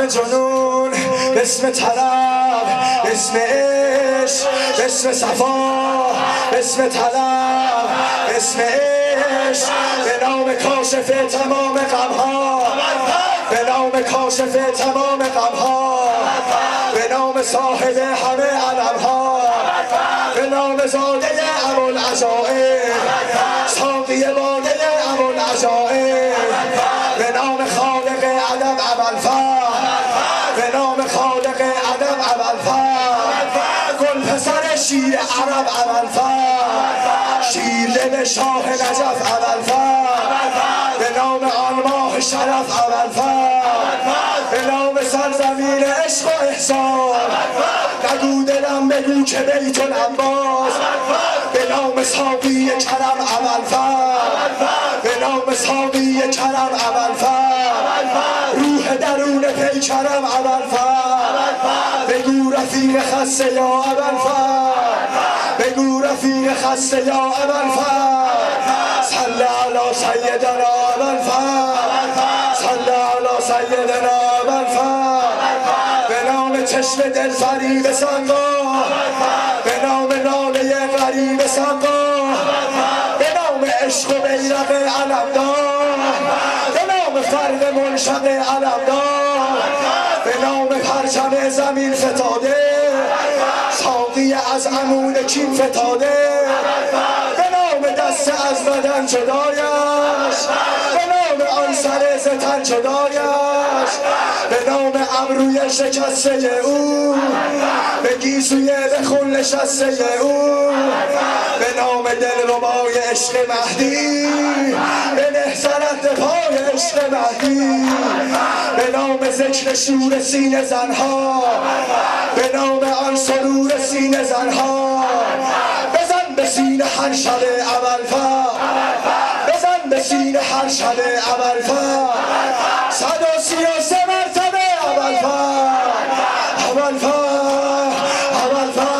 اسم جنون، اسم طرب، اسم عشق، اسم صفا، اسم طلب، اسم عشق، به نام کاشف تمام غمها، به نام کاشف تمام غمها، به نام صاحب همه علمها، به نام زاده ابوالعجائب، ساقی باده ابوالعجائب، به نام خالق عدم ابوالفضل، به نام خالق عدم ابوالفضل، گل پسر شیر عرب ابوالفضل، شیر دل شاه نجف ابوالفضل، به نام آن ماه شرف ابوالفضل، به نام سرزمین عشق و احسان، نگو دلم بگو که بیت العباس، به نام ساقی کرم ابوالفضل، به نام ساقی کرم ابوالفضل، روح درون پیکرم ابوالفضل، بگو رفیق خسته یا ابوالفضل، بگو رفیق خسته یا ابوالفضل، صل علی سیدنا ابوالفضل، صل علی سیدنا ابوالفضل، به نام چشم دل فریب سقا، به نام ناله غریب سقا، به نام عشق و بیرق علمدار، به نام فرد منشق علمدار، به نام پرچم زمین فتاده، ساقی از عمود کین فتاده، به نام دست از بدن جدایش، به نام آن سر ز تن جدایش، به نام ابروی شکسته او، به گیسوی به خون نشسته او، به نام دلربای عشق مهدی، به نهزنت پای عشق مهدی، به نام ذکر شور سینه زنها، به نام آن سرور سینه زنها، بزن به سینه هر شب ابوالفضل، بزن به سینه هر شب ابوالفضل، 133 مرتبه ابوالفضل، ابوالفضل، ابوالفضل،